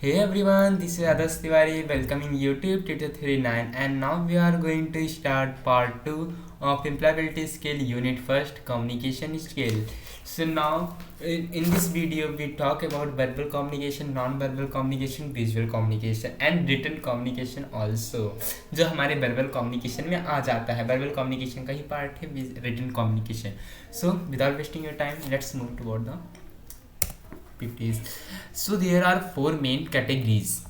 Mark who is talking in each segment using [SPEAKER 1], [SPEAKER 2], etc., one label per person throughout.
[SPEAKER 1] Hey everyone, this is Adas Tiwari welcoming YouTube Tutor 39 and now we are going to start part 2 of employability skill unit first communication skill. So now in this video we talk about verbal communication, non-verbal communication, visual communication and written communication also जो हमारे verbal communication में आ जाता है. verbal communication का ही part है written communication. So without wasting your time, let's move toward the PPTs. So there are four main categories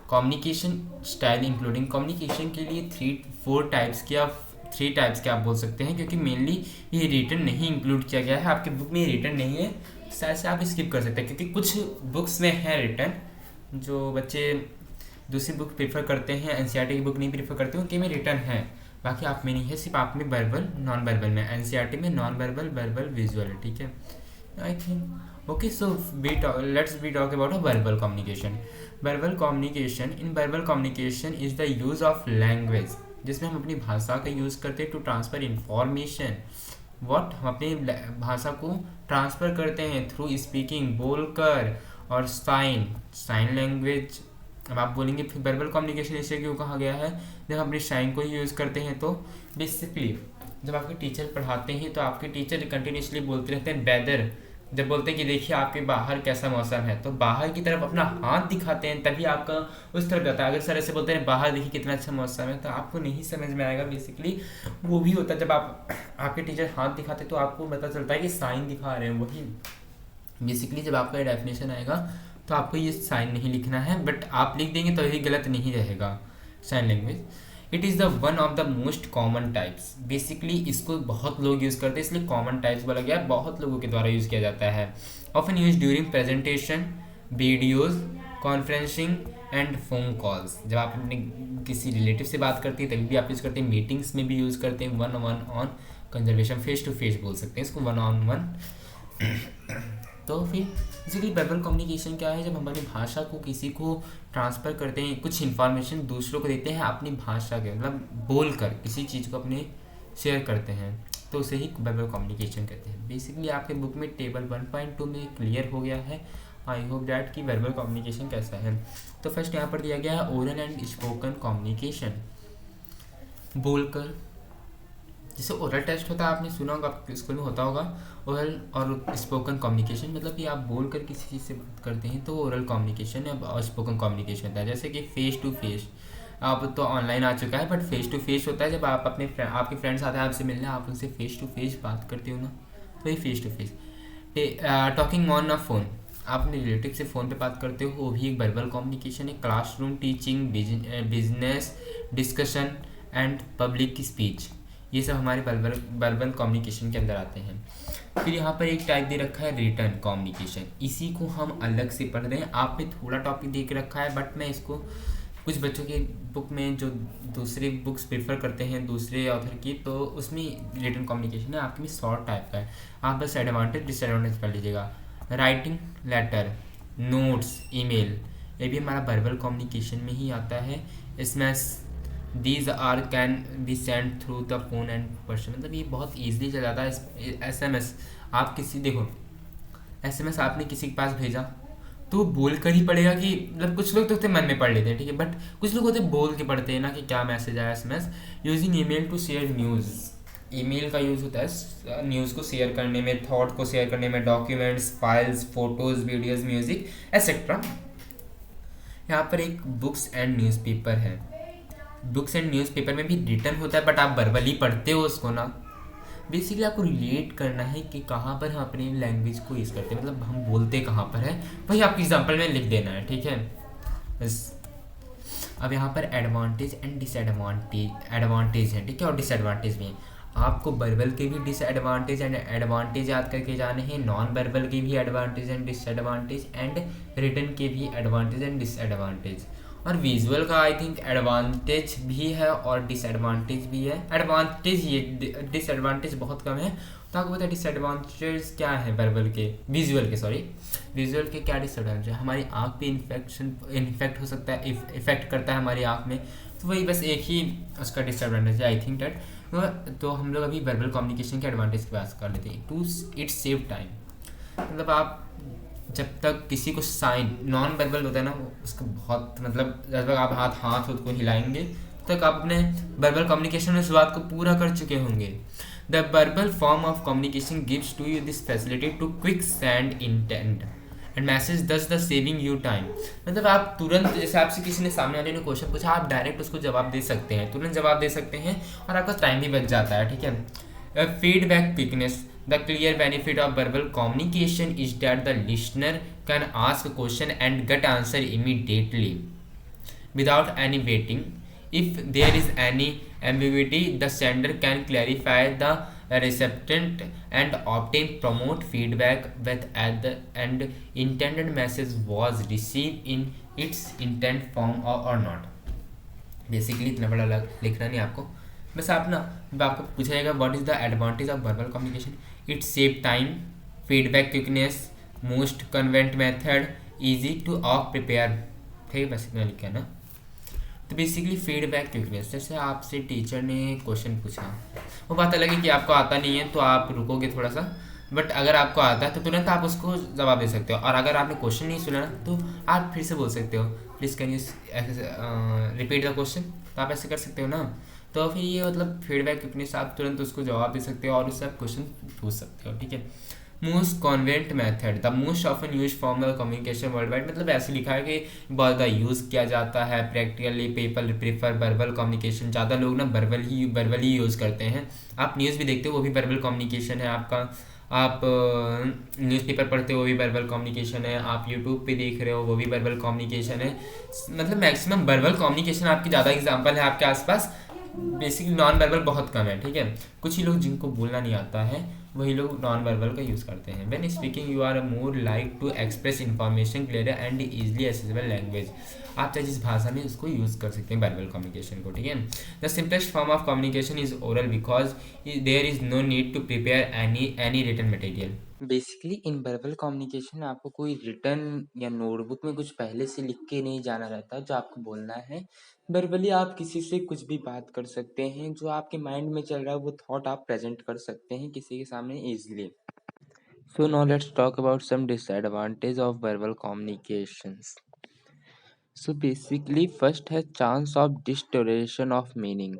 [SPEAKER 1] communication style including communication के लिए three types के आप बोल सकते हैं क्योंकि मेनली ये रिटर्न नहीं इंक्लूड किया गया है. आपके बुक में रिटर्न नहीं है, शायद से आप स्किप कर सकते हैं क्योंकि कुछ बुक्स में है रिटर्न. जो बच्चे दूसरी बुक प्रेफर करते हैं, एनसीईआरटी की बुक नहीं प्रेफर करते उनके में रिटर्न है, बाकी आप में नहीं है, सिर्फ आप में वर्बल नॉन वर्बल में. एनसीईआरटी में नॉन वर्बल, वर्बल, विजुअल. ठीक है, I think okay. So let's talk about a verbal communication. Verbal communication, in verbal communication is the use of language, जिसमें हम अपनी भाषा का यूज़ करते हैं टू ट्रांसफ़र इंफॉर्मेशन. व्हाट, हम अपनी भाषा को ट्रांसफ़र करते हैं थ्रू स्पीकिंग, बोलकर, और साइन लैंग्वेज. अब आप बोलेंगे फिर वर्बल कम्युनिकेशन इसे क्यों कहा गया है? जब हम अपनी साइन को ही यूज़ करते हैं तो बेसिकली जब आपके टीचर पढ़ाते हैं तो आपके टीचर कंटिन्यूसली बोलते रहते हैं वेदर. जब बोलते हैं कि देखिए आपके बाहर कैसा मौसम है तो बाहर की तरफ अपना हाथ दिखाते हैं तभी आपका उस तरफ जाता है. अगर सर ऐसे बोलते हैं बाहर देखिए कितना अच्छा मौसम है तो आपको नहीं समझ में आएगा. बेसिकली वो भी होता है जब आपके टीचर हाथ दिखाते तो आपको पता चलता है कि साइन दिखा रहे हैं. वही बेसिकली जब आपका डेफिनेशन आएगा तो आपको ये साइन नहीं लिखना है, बट आप लिख देंगे तो ये गलत नहीं रहेगा. Sign language it is the one of the most common types. Basically इसको बहुत लोग यूज़ करते हैं इसलिए कॉमन टाइप्स बोला गया, बहुत लोगों के द्वारा यूज़ किया जाता है. Often use during presentation, videos, conferencing and phone calls. जब आप अपने किसी रिलेटिव से बात करते हैं तभी भी आप यूज़ करते हैं, मीटिंग्स में भी यूज़ करते हैं, one on conservation, face to face बोल सकते हैं इसको, वन ऑन वन. तो फिर बेसिकली वर्बल कम्युनिकेशन क्या है? जब हम अपनी भाषा को किसी को ट्रांसफ़र करते हैं, कुछ इन्फॉर्मेशन दूसरों को देते हैं अपनी भाषा के, मतलब बोल कर किसी चीज़ को अपने शेयर करते हैं, तो उसे ही वर्बल कम्युनिकेशन कहते हैं. बेसिकली आपके बुक में टेबल 1.2 में क्लियर हो गया है. आई होप डैट कि वर्बल कम्युनिकेशन कैसा है. तो फर्स्ट यहाँ पर दिया गया है ओरल एंड स्पोकन कम्युनिकेशन. बोलकर, जैसे ओरल टेस्ट होता है आपने सुना होगा, आपके स्कूल में होता होगा. ओरल और स्पोकन कम्युनिकेशन मतलब कि आप बोलकर किसी चीज़ से बात करते हैं तो ओरल कम्युनिकेशन और स्पोकन कम्युनिकेशन होता है. जैसे कि फेस टू फेस, आप तो ऑनलाइन आ चुका है, बट फेस टू फेस होता है जब आप आपके फ्रेंड्स आते हैं आपसे मिलने, आप उनसे फेस टू फेस बात करते हो ना, तो ये face to face. Talking on a phone, आप अपने रिलेटिव से फ़ोन पे बात करते हो, वो भी एक वर्बल कम्युनिकेशन है. Classroom teaching, business discussion and public speech, ये सब हमारे वर्बल कम्युनिकेशन के अंदर आते हैं. फिर यहाँ पर एक टाइप दे रखा है रिटर्न कम्युनिकेशन. इसी को हम अलग से पढ़ रहे हैं. आपने थोड़ा टॉपिक दे के रखा है, बट मैं इसको कुछ बच्चों के बुक में जो दूसरे बुक्स प्रेफर करते हैं दूसरे ऑथर की, तो उसमें रिटर्न कम्युनिकेशन है, आपके में शॉर्ट टाइप का है. आप बस एडवांटेज डिसएडवांटेज कर लीजिएगा. राइटिंग लेटर, नोट्स, ईमेल, ये भी हमारा वर्बल कम्युनिकेशन में ही आता है. इसमें these are can be send through the phone and person, मतलब ये बहुत ईजिली चल जाता है. SMS आप किसी, देखो SMS आपने किसी के पास भेजा तो बोल कर ही पढ़ेगा कि, मतलब कुछ लोग तो मन में पढ़ लेते हैं, ठीक है, बट कुछ लोग होते बोल के पढ़ते हैं ना कि क्या मैसेज आया. SMS using email to share news, email का यूज़ होता है न्यूज़ को शेयर करने में, थॉट को शेयर करने में, documents, files, photos, videos, music etcetera. यहाँ पर एक बुक्स एंड न्यूज़पेपर है. बुक्स एंड न्यूज़पेपर में भी रिटर्न होता है, बट आप वर्बली पढ़ते हो उसको ना. बेसिकली आपको रिलेट करना है कि कहाँ पर हम अपनी लैंग्वेज को यूज़ करते हैं, मतलब हम बोलते कहाँ पर है, वही आपके एग्जांपल में लिख देना है, ठीक है बस. अब यहाँ पर एडवांटेज एंड एडवांटेज है, ठीक है, और डिसएडवांटेज भी है. आपको वर्बल के भी डिसएडवांटेज एंड एडवांटेज याद करके जाने हैं, नॉन वर्बल के भी advantage and disadvantage, and return के भी एडवांटेज एंड डिसएडवांटेज. और विजुअल का आई थिंक एडवांटेज भी है और डिसएडवांटेज भी है. एडवांटेज ये, डिसएडवांटेज बहुत कम है. तो आपको पता है डिसएडवांटेज क्या है वर्बल के, विजुअल के क्या डिसएडवांटेज है? हमारी आँख पे इन्फेक्ट हो सकता है, इफेक्ट करता है हमारी आँख में, तो वही बस एक ही उसका डिसएडवांटेज है आई थिंक डैट. तो हम लोग अभी वर्बल कम्युनिकेशन के एडवांटेज की बात कर लेते हैं. टू इट सेव टाइम, मतलब आप जब तक किसी को साइन नॉन वर्बल होता है ना, वो उसका बहुत मतलब जब तक आप हाथ को हिलाएंगे तब तक आप अपने वर्बल कम्युनिकेशन में शुरुआत को पूरा कर चुके होंगे। The verbal form of communication gives to you this facility to quick send intent and message thus the saving you time. मतलब आप तुरंत, जैसे आपसे किसी ने सामने वाले ने क्वेश्चन पूछा, आप डायरेक्ट उसको जवाब दे सकते हैं, तुरंत जवाब दे सकते हैं और आपका टाइम भी बच जाता है। ठीक है। Feedback quickness, the clear benefit of verbal communication is that the listener can ask question and get answer immediately without any waiting. If there is any ambiguity, the sender can clarify the recipient and obtain promote feedback with at the end intended message was received in its intent form or not. Basically इतना बड़ा लिखना नहीं आपको, बस आप ना आपको पूछा जाएगा what is the advantage of verbal communication. It save time, feedback quickness, most convent method, easy two of prepare. ठीक है, बस इतना लिखा है ना। तो बेसिकली फीडबैक क्विकनेस, जैसे आपसे टीचर ने क्वेश्चन पूछा, वो बात अलग है कि आपको आता नहीं है तो आप रुकोगे थोड़ा सा, बट अगर आपको आता है तो तुरंत आप उसको जवाब दे सकते हो। और अगर आपने क्वेश्चन नहीं सुना तो आप फिर से बोल सकते हो please can you repeat the question, तो आप ऐसे कर सकते हो ना। तो फिर ये मतलब फीडबैक क्विकनेस, आप तुरंत उसको जवाब दे सकते हो और उससे आप क्वेश्चन पूछ सकते हो। ठीक है। Most convent method, the most often use form of communication world wide, मतलब ऐसे लिखा है कि बहुत ज़्यादा यूज़ किया जाता है practically. People prefer verbal communication, ज़्यादा लोग ना वर्बल ही यूज़ करते हैं। आप न्यूज़ भी देखते हो वो भी वर्बल कम्युनिकेशन है आपका, आप न्यूज़पेपर पढ़ते हो वो भी वर्बल कम्युनिकेशन है, आप यूट्यूब पे देख रहे हो वो भी वर्बल कम्युनिकेशन है। मतलब मैक्सिमम वर्बल कम्युनिकेशन आपकी ज़्यादा एग्जाम्पल है आपके आसपास, बेसिकली नॉन वर्बल बहुत कम है। ठीक है। कुछ ही लोग जिनको बोलना नहीं आता है वही लोग नॉन वर्बल का यूज़ करते हैं। When speaking you are more like to express information clear and easily accessible language. आप चाहे जिस भाषा में उसको यूज़ कर सकते हैं वर्बल कम्युनिकेशन को। ठीक है। The simplest form of communication is oral because there is no need to prepare any written material. Basically in verbal communication आपको कोई रिटर्न या नोटबुक में कुछ पहले से लिख के नहीं जाना रहता जो आपको बोलना है। वर्बली आप किसी से कुछ भी बात कर सकते हैं, जो आपके माइंड में चल रहा है वो थॉट आप प्रेजेंट कर सकते हैं किसी के सामने easily. So now let's talk about some disadvantage of verbal communications. So basically first है chance of distortion of meaning.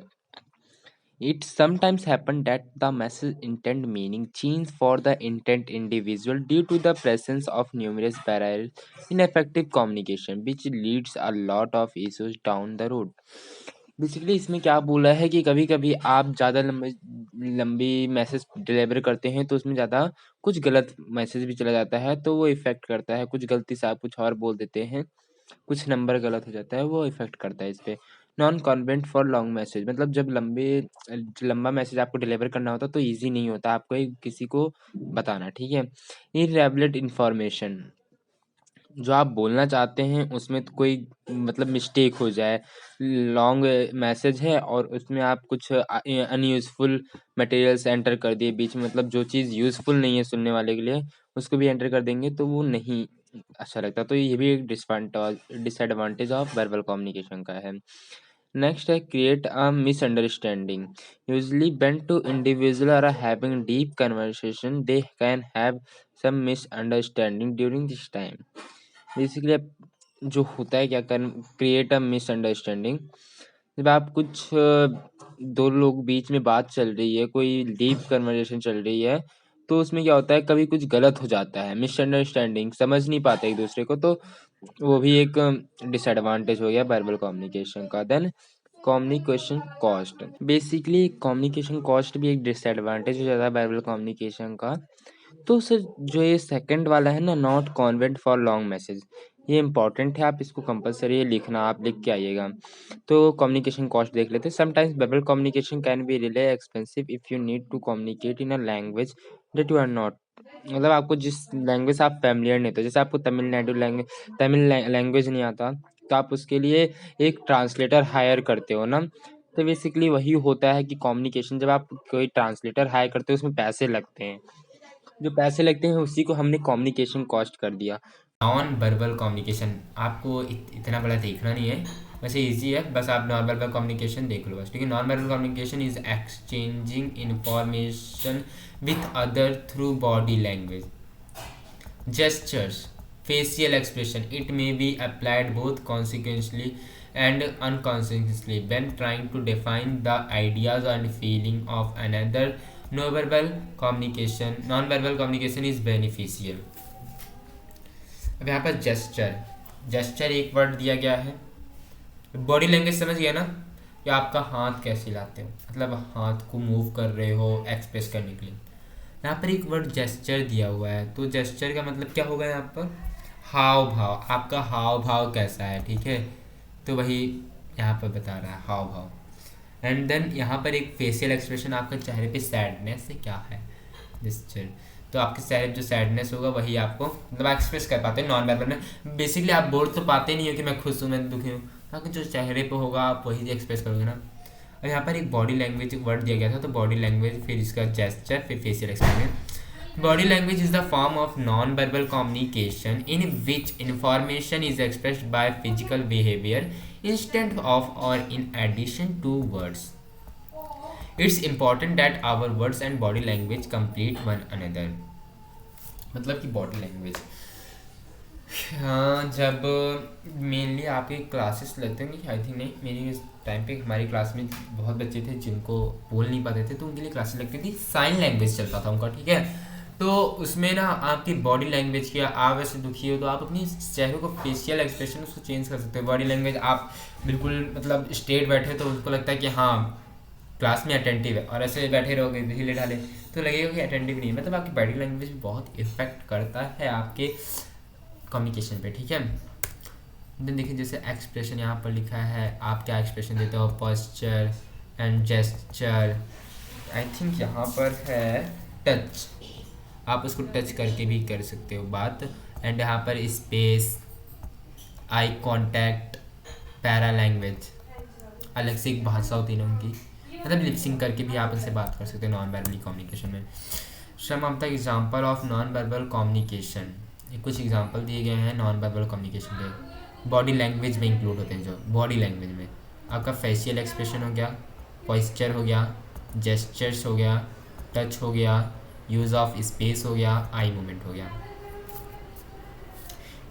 [SPEAKER 1] It sometimes happens that the message intent meaning change for the intent individual due to the presence of numerous barriers in effective communication, which leads a lot of issues down the road. Basically इसमें क्या बोला है कि कभी कभी आप ज़्यादा लंबी मैसेज डिलीवर करते हैं तो उसमें ज़्यादा कुछ गलत मैसेज भी चला जाता है, तो वो इफ़ेक्ट करता है। कुछ गलती से आप कुछ और बोल देते हैं, कुछ नंबर गलत हो जाता है, वो इफ़ेक्ट करता है इस पे। Non convent for long message, मतलब जब लंबा मैसेज आपको डिलीवर करना होता है तो ईज़ी नहीं होता आपको किसी को बताना। ठीक है। इररेलेवेंट इन्फॉर्मेशन, जो आप बोलना चाहते हैं उसमें तो कोई मतलब मिस्टेक हो जाए, लॉन्ग मैसेज है और उसमें आप कुछ अनयूज़फुल मटेरियल्स एंटर कर दिए बीच में, मतलब जो चीज़ यूज़फुल नहीं है सुनने वाले के लिए उसको भी एंटर कर देंगे तो वो नहीं अच्छा लगता। तो ये भी एक डिसएडवांटेज ऑफ वर्बल कम्युनिकेशन का है। नेक्स्ट है create a misunderstanding. Usually when two individuals are having deep conversation they can have some misunderstanding during this time। Basically जो होता है क्या कर क्रिएट अ मिसअंडरस्टैंडिंग, जब आप कुछ दो लोग बीच में बात चल रही है, कोई डीप कन्वर्सेशन चल रही है, तो उसमें क्या होता है कभी कुछ गलत हो जाता है, मिसअंडरस्टैंडिंग, समझ नहीं पाते एक दूसरे को, तो वो भी एक डिसएडवांटेज हो गया वर्बल कम्युनिकेशन का। Then communication cost, basically communication cost भी एक डिसएडवांटेज हो जाता है वर्बल कम्युनिकेशन का। तो सर जो ये सेकंड वाला है ना, not convent for long message, ये इंपॉर्टेंट है, आप इसको कंपलसरी है लिखना, आप लिख के आइएगा। तो कम्युनिकेशन कॉस्ट देख लेते हैं। Sometimes verbal communication can be really expensive if you need to communicate in a language that you are not, मतलब आपको जिस लैंग्वेज आप फैमिलियर नहीं, तो जैसे आपको तमिल लैंग्वेज नहीं आता तो आप उसके लिए एक ट्रांसलेटर हायर करते हो ना। तो बेसिकली वही होता है कि कम्युनिकेशन जब आप कोई ट्रांसलेटर हायर करते हो उसमें पैसे लगते हैं, जो पैसे लगते हैं उसी को हमने कम्युनिकेशन कॉस्ट कर दिया। नॉन वर्बल कम्युनिकेशन आपको इतना बड़ा देखना नहीं है, वैसे इजी है, बस आप नॉन वर्बल कम्युनिकेशन देख लो बस। ठीक है। Non verbal communication is exchanging information with other through body language, gestures, facial expression. It may be applied both consequently and unconsciously when trying to define the ideas and feeling of another. Non-verbal communication is beneficial. अब यहाँ पर gesture एक word दिया गया है. Body language समझ गया ना, कि आपका हाथ कैसे हिलाते हो, मतलब हाथ को मूव कर रहे हो एक्सप्रेस करने के लिए. यहाँ पर एक वर्ड जेस्चर दिया हुआ है, तो जेस्चर का मतलब क्या होगा यहाँ पर, हाव भाव. आपका हाव भाव कैसा है, ठीक है, तो वही यहाँ पर बता रहा है हाव भाव. एंड देन यहाँ पर एक फेशियल एक्सप्रेशन, आपके चेहरे पे सैडनेस है क्या है, जेस्चर. तो आपके चेहरे जो सैडनेस होगा वही आपको मतलब एक्सप्रेस कर पाते हैं नॉन वर्बल में. बेसिकली आप बोल तो पाते नहीं हो कि मैं खुश हूँ, मैं दुखी हूँ, ताकि जो चेहरे पे होगा आप वही एक्सप्रेस करोगे ना. और यहाँ पर एक बॉडी लैंग्वेज वर्ड दिया गया था, तो बॉडी लैंग्वेज, फिर इसका जेस्चर, फिर facial expression. Body language is the form of non verbal communication in which information is expressed by physical behaviour instead of और in addition to words. It's important that our words and body language complete one another. मतलब कि body language, हाँ, जब mainly आपके classes लगते हैं, I think नहीं, मेरी उस टाइम पे हमारी क्लास में बहुत बच्चे थे जिनको बोल नहीं पाते थे, तो उनके लिए क्लासेस लगती थी, साइन लैंग्वेज चलता था उनका, ठीक है. तो उसमें ना आपकी बॉडी लैंग्वेज की, आप वैसे दुखी हो तो आप अपनी चेहरे को फेशियल एक्सप्रेशन उसको चेंज कर सकते हो. बॉडी लैंग्वेज आप बिल्कुल मतलब स्ट्रेट बैठे तो उनको लगता है कि हाँ क्लास में अटेंटिव है, और ऐसे बैठे रहोगे ढीले ढाले तो लगेगा कि अटेंटिव नहीं है. मतलब आपकी बॉडी लैंग्वेज बहुत इफेक्ट करता है आपके कम्युनिकेशन पे, ठीक है. देन देखिए जैसे एक्सप्रेशन यहाँ पर लिखा है, आप क्या एक्सप्रेशन देते हो, posture and gesture. I think यहाँ पर है टच, आप उसको टच करके भी कर सकते हो बात. एंड यहाँ पर space, eye contact, para language, अलग से एक भाषा होती है ना उनकी, मतलब लिपसिंग करके भी आप उनसे बात कर सकते हो नॉन वर्बली कम्युनिकेशन में. Some of the example of non verbal communication, कुछ एग्जांपल दिए गए हैं नॉन वर्बल कम्युनिकेशन के, बॉडी लैंग्वेज में इंक्लूड होते हैं. जो बॉडी लैंग्वेज में आपका फेशियल एक्सप्रेशन हो गया, पोस्चर हो गया, जेस्चर्स हो गया, टच हो गया, यूज़ ऑफ स्पेस हो गया, आई मूवमेंट हो गया.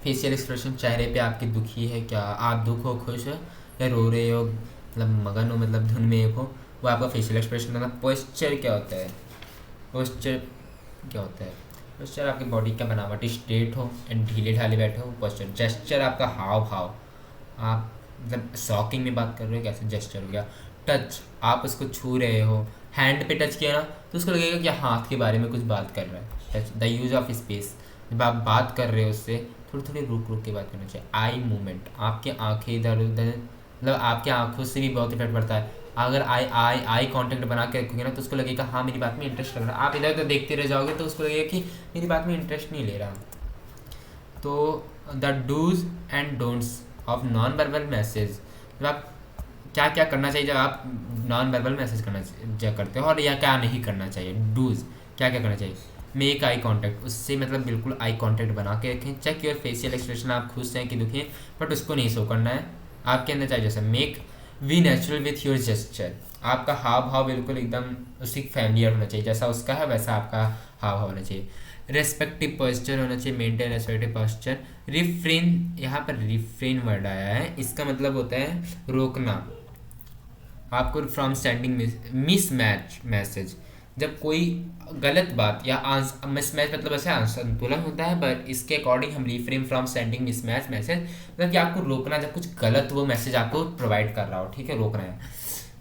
[SPEAKER 1] फेशियल एक्सप्रेशन, चेहरे पे आपकी दुखी है क्या, आप दुख हो, खुश हो या रो रहे हो, मतलब मगन हो, मतलब धुन में हो, वो आपका फेशियल एक्सप्रेशन होगा. पोस्चर क्या होता है, पोस्चर क्या होता है, पोस्चर आपकी बॉडी का बनावट स्ट्रेट हो एंड ढीले ढाले बैठे हो, पोस्चर. जेस्चर आपका हाव भाव, आप मतलब शॉकिंग में बात कर रहे हो कैसे, जेस्चर हो गया. टच, आप उसको छू रहे हो, हैंड पे टच किया ना तो उसको लगेगा कि हाथ के बारे में कुछ बात कर रहा है. Touch. The use of space, जब आप बात कर रहे हो उससे थोड़ी थोड़ी रुक रुक के बात करना चाहिए. आई मूवमेंट, आपकी आंखें इधर उधर, मतलब आपके आंखों से भी बहुत इफेक्ट पड़ता है. अगर आई कांटेक्ट बना के रखोगे ना तो उसको लगेगा हाँ मेरी बात में इंटरेस्ट लग रहा है. आप इधर उधर देखते रह जाओगे तो उसको लगेगा कि मेरी बात में इंटरेस्ट नहीं ले रहा. तो the do's and don'ts of non verbal message, जब आप क्या क्या करना चाहिए जब आप नॉन वर्बल मैसेज करते हो, और या क्या नहीं करना चाहिए. डूज, क्या क्या करना चाहिए. मेक आई कॉन्टैक्ट, उससे मतलब बिल्कुल आई कॉन्टैक्ट बना के रखें. चेक योर फेशियल एक्सप्रेशन, आप खुश हैं कि दुखी हैं, बट उसको नहीं शो करना है आपके अंदर चाहिए. जैसे make we natural with your gesture, आपका हाव भाव बिल्कुल एकदम उसी फैमिलियर होना चाहिए, जैसा उसका है वैसा आपका हाव भाव होना चाहिए. रेस्पेक्टिव पोस्चर होना चाहिए, मेंटेन रेस्पेक्टिव पोस्चर. रिफ्रेन, यहाँ पर रिफ्रेन वर्ड आया है, इसका मतलब होता है रोकना आपको फ्रॉम सेंडिंग मिसमैच मैसेज. जब कोई गलत बात या मिसमैच मतलब ऐसे असंतुलन होता है, बट इसके अकॉर्डिंग हम refrain from sending mismatch message, मतलब कि आपको रोकना जब कुछ गलत वो मैसेज आपको प्रोवाइड कर रहा हो, ठीक है, रोकना है.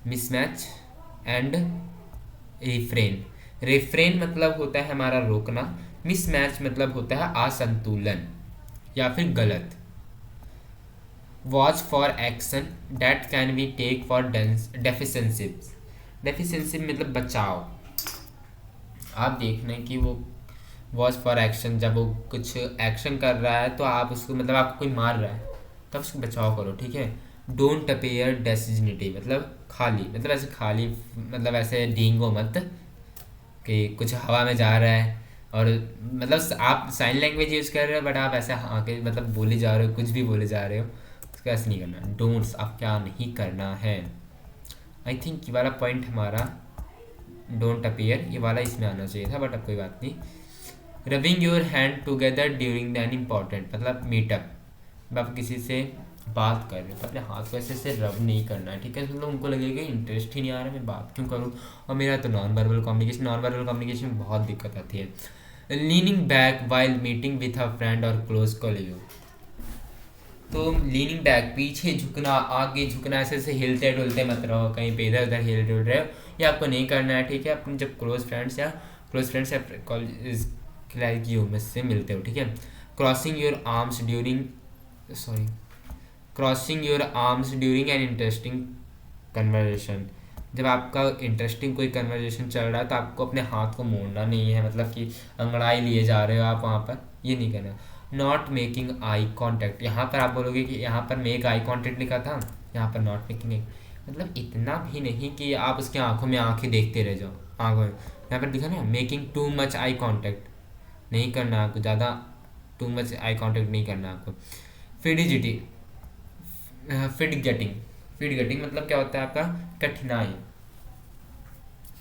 [SPEAKER 1] Mismatch and refrain. रिफ्रेन मतलब होता है हमारा रोकना, मिसमैच मतलब होता है असंतुलन या फिर गलत. Watch for action that can be take for deficiency. Deficiency मतलब बचाव, आप देख रहे हैं कि वो वॉच फॉर एक्शन, जब वो कुछ एक्शन कर रहा है तो आप उसको मतलब आपको कोई मार रहा है तब उसको बचाव करो, ठीक है. डोंट अपेयर डेसिजनिटी, मतलब खाली, मतलब ऐसे खाली, मतलब ऐसे डींगो मत कि कुछ हवा में जा रहा है, और मतलब आप साइन लैंग्वेज यूज़ कर रहे हो बट आप ऐसे हाँ के मतलब बोले जा रहे हो, कुछ भी बोले जा रहे हो, उसको ऐसे नहीं करना. डोंट्स, आप क्या नहीं करना है. आई थिंक ये वाला पॉइंट हमारा डोंट अपीयर, ये वाला इसमें आना चाहिए था, बट अब कोई बात नहीं. Rubbing your hand together during than important, मतलब मीटअप, जब आप किसी से बात कर रहे हो तो अपने हाथ को ऐसे से रब नहीं करना है, ठीक है। मतलब उनको लगेगा इंटरेस्ट ही नहीं आ रहा, मैं बात क्यों करूँ। और मेरा तो नॉन वर्बल कम्युनिकेशन में बहुत दिक्कत आती है। Leaning back while meeting with a friend और क्लोज कॉलीग, तो लीनिंग बैक पीछे झुकना, आगे झुकना, ऐसे ऐसे हिलते डुलते मत रहो, कहीं पे इधर उधर हिल डुल रहे हो, ये आपको नहीं करना है, ठीक है। अपने जब क्लोज फ्रेंड्स या कॉलेज लाइक यू में से मिलते हो, ठीक है। Crossing your arms during sorry crossing your arms during an interesting conversation, जब आपका इंटरेस्टिंग कोई कन्वर्जेशन चल रहा है तो आपको अपने हाथ को मोड़ना नहीं है, मतलब कि अंगड़ाई लिए जा रहे हो आप वहाँ पर, ये नहीं करना। नॉट मेकिंग आई कॉन्टैक्ट, यहाँ पर आप बोलोगे कि यहाँ पर मेक आई कॉन्टैक्ट लिखा था, यहाँ पर नॉट मेकिंग, मतलब इतना भी नहीं कि आप उसके आंखों में आंखें देखते रह जाओ, आंखों में यहाँ पर दिखा ना making too much eye contact, नहीं करना आपको ज़्यादा, टू मच आई कॉन्टैक्ट नहीं करना आपको। फिडिजिटी फिड गेटिंग मतलब क्या होता है आपका कठिनाई,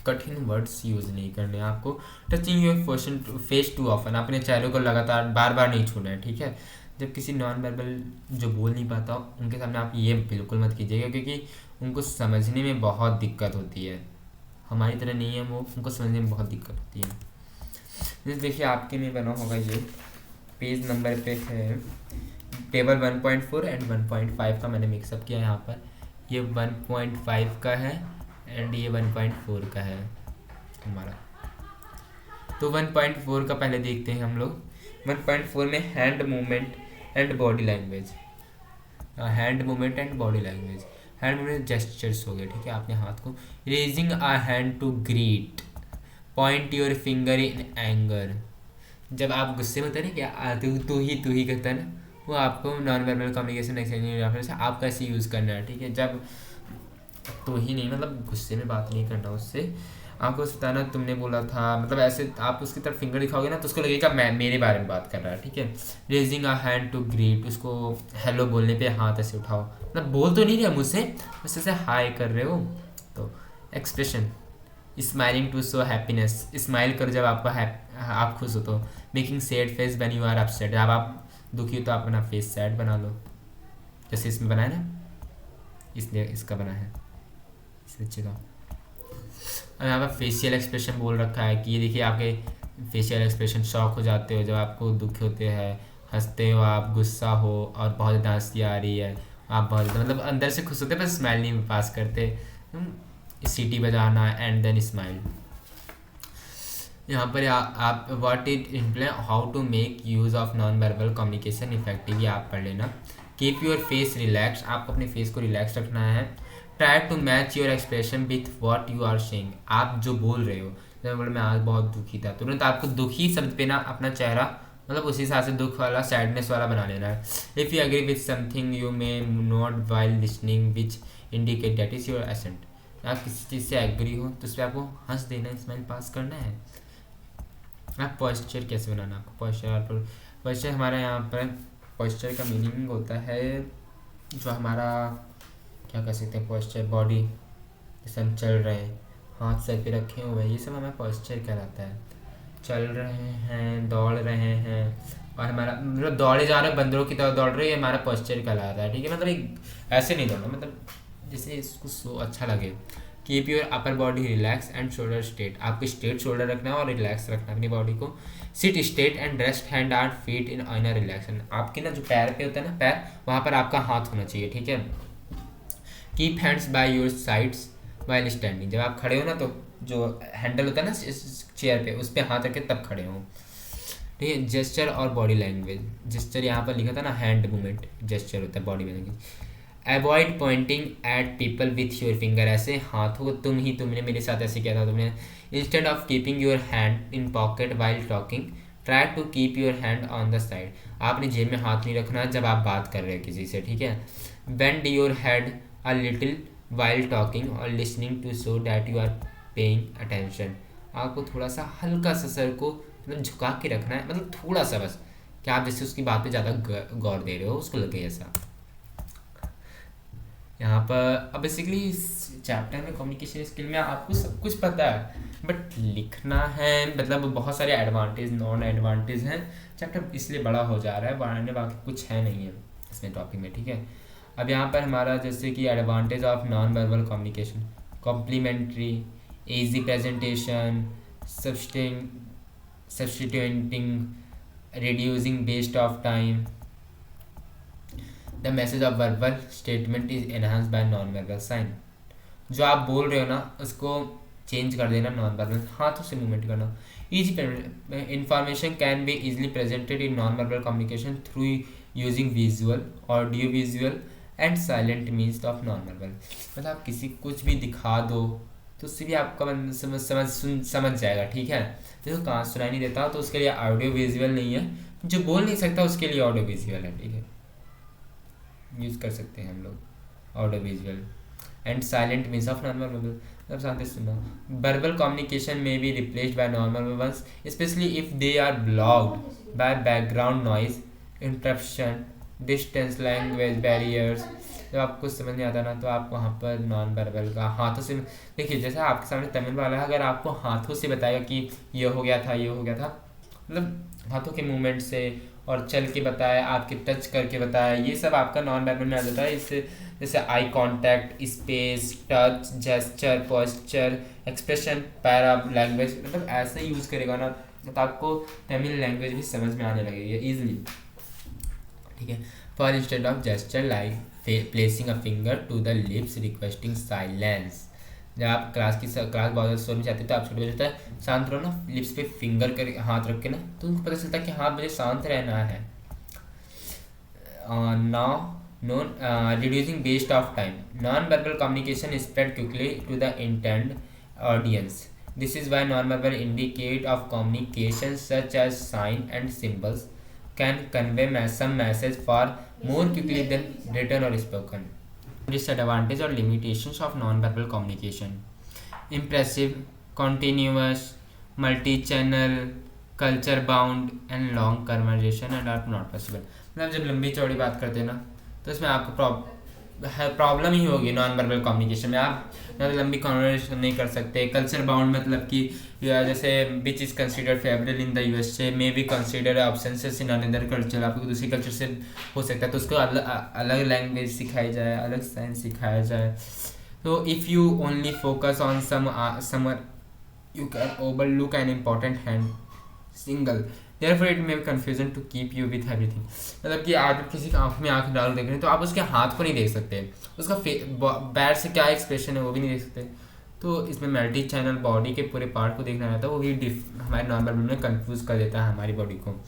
[SPEAKER 1] कठिन वर्ड्स यूज़ नहीं करने आपको। Touching your person face to often, अपने चेहरे को लगातार बार बार नहीं छूना है, ठीक है। जब किसी नॉन वर्बल जो बोल नहीं पाता उनके सामने आप ये बिल्कुल मत कीजिएगा, क्योंकि उनको समझने में बहुत दिक्कत होती है, हमारी तरह नहीं है वो, उनको समझने में बहुत दिक्कत होती है। जैसे देखिए आपके में बना होगा, ये पेज नंबर पे है टेबल 1.4 एंड 1.5 का मैंने मिक्सअप किया यहाँ पर, ये 1.5 का है एंड ये 1.4 का है हमारा। तो 1.4 का पहले देखते हैं हम लोग। 1.4 में hand movement and body language, hand movement and body language, hand movement gestures हो गए, ठीक है। आपने हाथ को raising a hand to greet, point your finger in anger, जब आप गुस्से में होते हैं ना क्या तू ही करता है ना, वो आपको नॉन वर्बल कम्युनिकेशन एक्सचेंज आप कैसे यूज़ करना है, ठीक है। जब तो ही नहीं, मतलब गुस्से में बात नहीं करना उससे, आपको बताना तुमने बोला था, मतलब ऐसे आप उसकी तरफ फिंगर दिखाओगे ना तो उसको लगेगा मैं मेरे बारे में बात कर रहा है, ठीक है। Raising a hand to greet, उसको हेलो बोलने पे हाथ ऐसे उठाओ, मतलब बोल तो नहीं रहे मुझसे, बस ऐसे हाय कर रहे हो। तो expression smiling to show happiness, smile करो जब आपको आप खुश हो तो। Making sad face when you are upset, जब आप दुखी हो तो आप अपना फेस सैड बना लो, जैसे इसमें बनाया ना, इसलिए इसका बना है इस बच्चे का। अब यहाँ पर फेशियल एक्सप्रेशन बोल रखा है कि ये देखिए आपके फेशियल एक्सप्रेशन, शॉक हो जाते हो जब आपको दुख होते हैं, हंसते हो आप, गुस्सा हो और बहुत ज़्यादा हंसी आ रही है, आप बहुत ज़्यादा मतलब अंदर से खुश होते बस स्माइल नहीं पास करते, सीटी बजाना एंड देन स्माइल। यहाँ पर आप what it imply how to make use of non verbal communication effective, ये आप पढ़ लेना। कीप योर फेस रिलैक्स, आपको अपने फेस को रिलैक्स रखना है। Try to match your expression with what you are saying, आप जो बोल रहे हो, जैसे बोले मैं आज बहुत दुखी था, तुरंत आपको दुखी शब्द पे ना अपना चेहरा मतलब उसी हिसाब से दुख वाला सैडनेस वाला बना लेना है। If you agree with something you may note while listening which indicate that is your assent, आप किसी चीज़ से एग्री हो तो उस पर आपको हंस देना, स्माइल पास करना है। आप पॉस्चर कैसे बनाना, आपको पॉस्चर हमारा यहाँ पर पॉस्चर का मीनिंग होता है जो हमारा क्या कह सकते हैं पॉस्चर, बॉडी जैसे हम चल रहे हैं, हाथ सर पे रखे हुए हैं, ये सब हमारा पॉस्चर कहलाता है। चल रहे हैं, दौड़ रहे हैं, और हमारा मतलब दौड़े जा रहे हैं, बंदरों की तरह दौड़ रहे हैं, हमारा पॉस्चर कहलाता है, ठीक है। मतलब एक ऐसे नहीं दौड़ना, मतलब जैसे इसको सो अच्छा लगे। Keep your upper body relax and shoulder straight, आपको स्ट्रेट शोल्डर रखना है और रिलैक्स रखना है अपनी बॉडी को। Seat straight and rest hand are feet in a relaxin, आपके ना जो पैर पे होता है ना पैर, वहाँ पर आपका हाथ होना चाहिए, ठीक है। Keep hands by your sides while standing, जब आप खड़े हो ना तो जो हैंडल होता है ना चेयर पे, उस पर हाथ रख के तब खड़े हो, ठीक है। जेस्चर और बॉडी लैंग्वेज, जेस्चर यहाँ पर लिखा था ना हैंड मूवमेंट, जेस्चर होता है body language. Avoid Poynting eight people with your finger, ऐसे हाथों को तुमने मेरे साथ ऐसे किया था तुमने। Instead of keeping your hand in pocket while talking try to keep your hand on the side, आपने जेब में हाथ नहीं रखना जब आप बात कर रहे हो किसी से, ठीक है। Bend your head a little while talking और listening to show that you are paying attention, आपको थोड़ा सा हल्का सा सर को मतलब झुका के रखना है, मतलब थोड़ा सा बस, कि आप जैसे उसकी बात पे ज़्यादा गौर दे रहे हो, उसको लगे ऐसा। यहाँ पर अब बेसिकली इस चैप्टर में कम्युनिकेशन स्किल में आपको सब कुछ पता है, बट लिखना है, मतलब बहुत सारे एडवांटेज नॉन एडवांटेज हैं। चैप्टर इसलिए बड़ा हो जा रहा है, बढ़ाने बाकी कुछ है नहीं है इसमें टॉपिक में, ठीक है। अब यहाँ पर हमारा जैसे कि advantage of non verbal communication, complementary, easy presentation, substituting, reducing waste of time. The message of verbal statement is enhanced by non-verbal sign. जो आप बोल रहे हो ना उसको चेंज कर देना नॉन वर्बल, हाथों से मूवमेंट करना। Easy information can be easily presented in non verbal communication through using visual, audio visual and silent means of non verbal. मतलब आप किसी कुछ भी दिखा दो तो उससे भी आपका समझ जाएगा, ठीक है। देखो कहाँ सुनाई नहीं देता तो उसके लिए ऑडियो विजुअल नहीं है, जो बोल नहीं सकता उसके लिए ऑडियो विजुअल है, ठीक है, यूज़ कर सकते हैं हम लोग audio visual and silent means of non verbal. अब साथ सुनो, वर्बल कम्युनिकेशन में be replaced by non verbal ones specially if they are blocked by background noise, interruption, distance, language barriers. जब आपको समझ नहीं आता ना तो आप वहाँ पर नॉन वर्बल का हाथों से देखिए, जैसा आपके सामने तमिल वाला है, अगर आपको हाथों से बताएगा कि ये हो गया था, ये हो गया था, मतलब हाथों के मूवमेंट से, और चल के बताया, आपके टच करके बताया, ये सब आपका नॉन वर्बल में आ जाता है। इससे जैसे eye contact, space, touch, gesture, posture, expression, para language, मतलब ऐसे यूज़ करेगा ना तो आपको तमिल लैंग्वेज भी समझ में आने लगेगी ईजिली, ठीक है। For instead of gesture like placing a finger to the lips requesting silence. जब आप क्लास बहुत शोर में जाते तो आप छोटे बच्चे होता है शांत रहो ना, लिप्स पे फिंगर कर हाथ रख के ना, तो उनको पता चलता है कि हाँ मुझे शांत रहना है। Now reducing waste of time, non verbal communication spread quickly to the intend audience. This is why non verbal indicate of communication such as sign and symbols can convey some message far more quickly than written or spoken. Disadvantage or limitations of non-verbal communication: impressive, continuous, multi-channel, culture bound and long conversation and are not possible. मतलब जब लंबी चौड़ी बात करते हैं ना तो इसमें आपको प्रॉब्लम ही होगी नॉन वर्बल कम्युनिकेशन में। आप ज़्यादा लंबी कन्वर्सेशन नहीं कर सकते। कल्चर बाउंड मतलब कि जैसे which is considered favourable in the USA may be consider option से इन अनदर कल्चर, आपको दूसरी कल्चर से हो सकता है तो उसको अलग लैंग्वेज सिखाई जाए, अलग साइंस सिखाया जाए। तो if you only focus on summer you can overlook an important hand single, therefore it may be confusion to keep you with everything। मतलब कि आप किसी की आँख में आँख डाल देख रहे हैं तो आप उसके हाथ को नहीं देख सकते, उसका बैर से क्या एक्सप्रेशन है वो भी नहीं देख सकते। तो इसमें मल्टी चैनल बॉडी के पूरे पार्ट को देखना रहता है, वो भी हमारे नॉन वर्बल में कंफ्यूज कर देता है हमारी बॉडी को।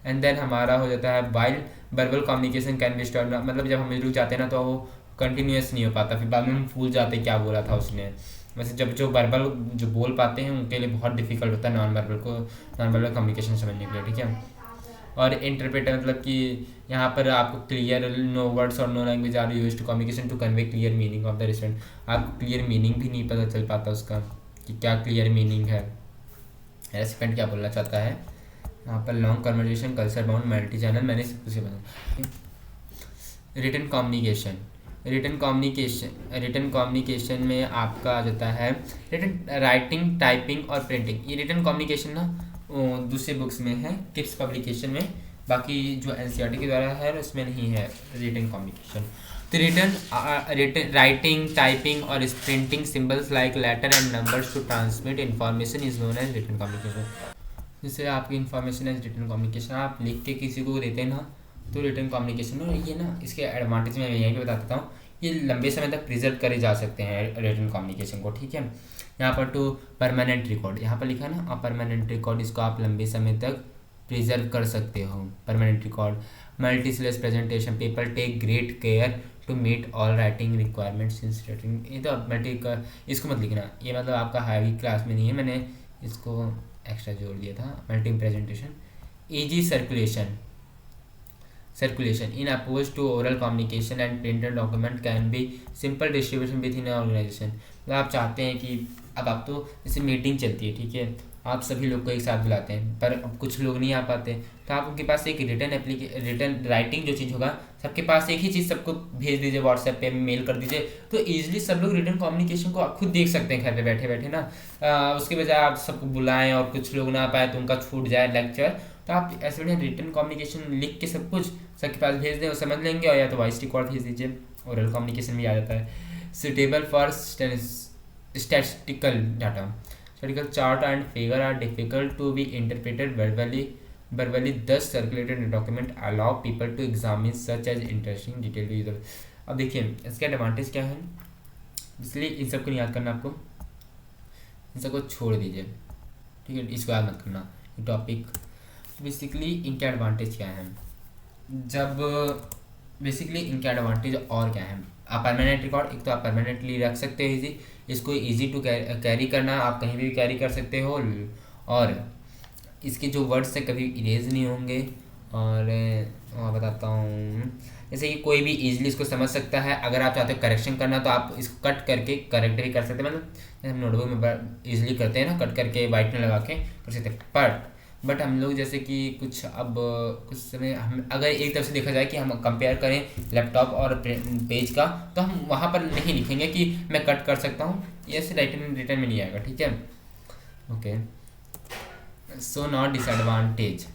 [SPEAKER 1] एंड देन हमारा हो जाता है while verbal communication can be stop, मतलब जब हम रुक जाते हैं ना तो वो कंटिन्यूस नहीं हो पाता, फिर बाद में हम भूल जाते क्या बोला था उसने। वैसे जब जो वर्बल जो बोल पाते हैं उनके लिए बहुत डिफिकल्ट होता है नॉन वर्बल कम्युनिकेशन समझने के लिए, ठीक है। और इंटरप्रेटर मतलब कि यहाँ पर आपको क्लियर नो वर्ड्स और no language are used to communication to convey clear meaning of the restaurant. आपको क्लियर मीनिंग भी नहीं पता चल पाता उसका कि क्या क्लियर मीनिंग है, रेसिपेंट क्या बोलना चाहता है। यहाँ पर long conversation, culture bound, multi channel, मैंने सब कुछ बताया। रिटन कम्युनिकेशन, रिटन कम्युनिकेशन में आपका आ जाता है रिटन राइटिंग, टाइपिंग और प्रिंटिंग। ये रिटन कम्युनिकेशन ना दूसरे बुक्स में है, किप्स पब्लिकेशन में, बाकी जो एनसीईआरटी के द्वारा है उसमें नहीं है रिटन कम्युनिकेशन। तो रिटन राइटिंग, टाइपिंग और printing symbols like letter and numbers to transmit information is known as written communication. जिससे आपकी इन्फॉर्मेशन एज रिटन कम्युनिकेशन, आप लिख के किसी को देते हैं ना तो रिटन कम्युनिकेशन। और ये ना इसके एडवांटेज मैं यहीं पे बता देता हूँ, ये लंबे समय तक प्रिजर्व करे जा सकते हैं रिटन कम्युनिकेशन को, ठीक है। यहाँ पर टू परमानेंट रिकॉर्ड, यहाँ पर लिखा है ना परमानेंट रिकॉर्ड, इसको आप लंबे समय तक प्रिजर्व कर सकते हो, परमानेंट रिकॉर्ड। मल्टी स्लेस presentation, people take great care to meet all writing requirements in writing. ये तो मल्टी इसको मत लिखना, ये मतलब आपका हाई क्लास में नहीं है, मैंने इसको एक्स्ट्रा जोड़ दिया था। Multi presentation, easy circulation in opposed to oral communication and printed document can be simple distribution within an organization। मतलब आप चाहते हैं कि अब आप तो जैसे मीटिंग चलती है, ठीक है, आप सभी लोग को एक साथ बुलाते हैं, पर अब कुछ लोग नहीं आ पाते, तो आप उनके पास एक रिटर्न राइटिंग जो चीज़ होगा, सबके पास एक ही चीज़ सबको भेज दीजिए, व्हाट्सएप पे मेल कर दीजिए, तो ईजिली सब लोग रिटर्न कम्युनिकेशन को आप खुद देख सकते हैं घर पे बैठे बैठे ना। उसके बजाय आप सबको बुलाएं और कुछ लोग ना पाए तो उनका छूट जाए लेक्चर, तो आप ऐसे बढ़िया रिटर्न कम्युनिकेशन लिख के सब कुछ सबके पास भेज दें, वो समझ लेंगे, और या तो वॉइस रिकॉर्ड भेज दीजिए, ओरल कम्युनिकेशन भी आ जाता है। Suitable for statistical data. Statistical chart and figure are difficult to be interpreted verbally, thus circulated document allow people to examine such as interesting detail to user. अब देखिए इसके advantage क्या है, इसलिए इन सबको नहीं याद करना आपको, इन सबको छोड़ दीजिए, ठीक है, इसको याद मत करना टॉपिक। बेसिकली इनके एडवांटेज क्या हैं, जब बेसिकली इनके एडवांटेज और क्या है, आप परमानेंट रिकॉर्ड, एक तो आप परमानेंटली रख सकते हो, इजी, इसको इजी टू कैरी करना, आप कहीं भी कैरी कर सकते हो, और इसके जो वर्ड्स है कभी इरेज नहीं होंगे, और बताता हूँ, जैसे कि कोई भी इजीली इसको समझ सकता है, अगर आप चाहते हो करेक्शन करना तो आप इसको कट करके करेक्ट भी कर सकते हैं, मतलब जैसे हम नोटबुक में इजीली करते हैं ना, कट करके वाइट में लगा के कर सकते हैं, बट हम लोग जैसे कि कुछ अब कुछ समय हम अगर एक तरफ से देखा जाए कि हम कंपेयर करें लैपटॉप और पेज का, तो हम वहाँ पर नहीं लिखेंगे कि मैं कट कर सकता हूँ, ये ऐसे राइटिंग रिटर्न में नहीं आएगा, ठीक है। Okay, so not disadvantage,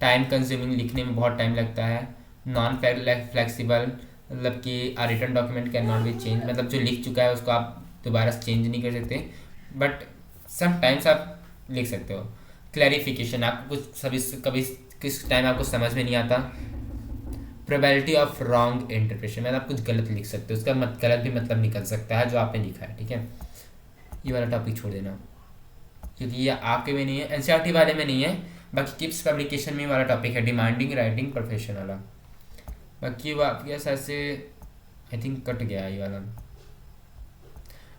[SPEAKER 1] time consuming, लिखने में बहुत टाइम लगता है, नॉन फ्लेक्सिबल, मतलब कि return document can not be change, मतलब जो लिख चुका है उसको आप दोबारा चेंज नहीं कर सकते, बट सम टाइम्स आप लिख सकते हो। क्लैरिफिकेशन, आपको कुछ सभी कभी किस टाइम आपको समझ में नहीं आता। प्रोबेबिलिटी ऑफ रॉन्ग इंटरप्रिटेशन, मतलब आप कुछ गलत लिख सकते हो, उसका गलत भी मतलब निकल सकता है जो आपने लिखा है, ठीक है। ये वाला टॉपिक छोड़ देना, क्योंकि ये आपके में नहीं है, एनसीईआरटी वाले में नहीं है, बाकी किप्स पब्लिकेशन में वाला टॉपिक है, डिमांडिंग राइटिंग प्रोफेशन वाला। बाकी वो आपके ऐसे आई थिंक कट गया है ये वाला,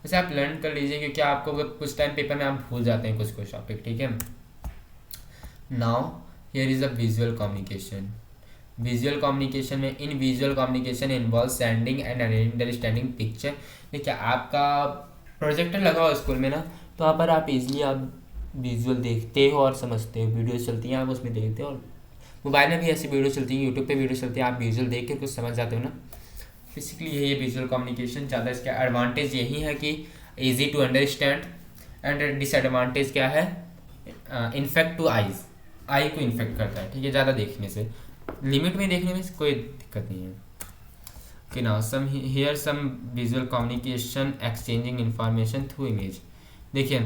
[SPEAKER 1] वैसे आप लर्न कर लीजिए, क्योंकि आपको कुछ टाइम पेपर में आप भूल जाते हैं कुछ कुछ टॉपिक, ठीक है। Now here is a visual communication. Visual communication में, in visual communication involve sending and understanding picture. देखिए आपका प्रोजेक्टर लगा हो स्कूल में ना, तो वहाँ पर आप इजीली आप विजुअल देखते हो और समझते हो, वीडियो चलती हैं आप उसमें देखते हो, और मोबाइल में भी ऐसी वीडियो चलती है, यूट्यूब पे वीडियो चलती है, आप विजुअल देख के कुछ समझ जाते हो ना। बेसिकली यही है विजुअल कम्युनिकेशन, ज़्यादा इसका एडवांटेज यही है कि easy to understand, and disadvantage क्या है, इन्फेक्ट टू आइज़, आई को इन्फेक्ट करता है, ठीक है, ज़्यादा देखने से, लिमिट में देखने में कोई दिक्कत नहीं है। कि now some here some visual communication exchanging information through image. देखिए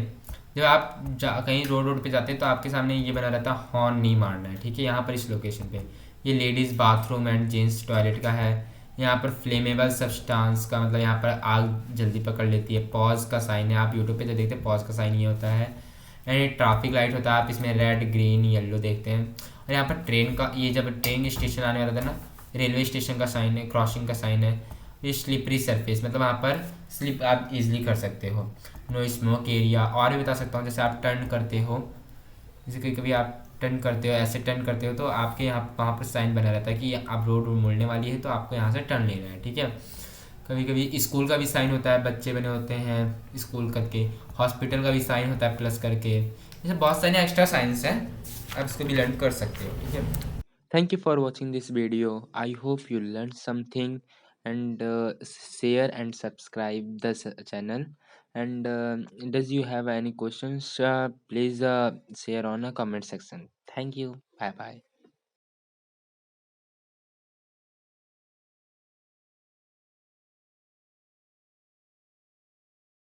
[SPEAKER 1] जब आप कहीं रोड पे जाते हैं तो आपके सामने ये बना रहता है हॉर्न नहीं मारना है, ठीक है। यहाँ पर इस लोकेशन पे ये ladies bathroom and gents toilet का है, यहाँ पर फ्लेमेबल सब्सटेंस का मतलब यहाँ पर आग जल्दी पकड़ लेती है, पॉज का साइन है, आप यूट्यूब पे जो देखते हैं पॉज का साइन ये होता है, एंड ट्रैफिक लाइट होता है, आप इसमें रेड ग्रीन येलो देखते हैं, और यहाँ पर ट्रेन का, ये जब ट्रेन स्टेशन आने वाला था ना, रेलवे स्टेशन का साइन है, क्रॉसिंग का साइन है, ये स्लिपरी सरफेस, मतलब वहाँ पर स्लिप आप इजीली कर सकते हो, नो स्मोक एरिया। और भी बता सकता हूँ, जैसे आप टर्न करते हो, जैसे कभी कभी आप टर्न करते हो, ऐसे टर्न करते हो, तो आपके यहाँ वहाँ पर साइन बना रहता है कि आप रोड मुड़ने वाली है, तो आपको यहाँ से टर्न लेना है, ठीक है। कभी कभी स्कूल का भी साइन होता है, बच्चे बने होते हैं स्कूल करके, हॉस्पिटल का भी साइन होता है प्लस करके, जैसे बहुत सारे एक्स्ट्रा साइंस हैं, आप इसको भी लर्न कर सकते हो, ठीक है। Thank you for watching this video. I hope you learned something, and share and subscribe this channel. And does you have any questions? Please share on a comment section. Thank you. Bye bye.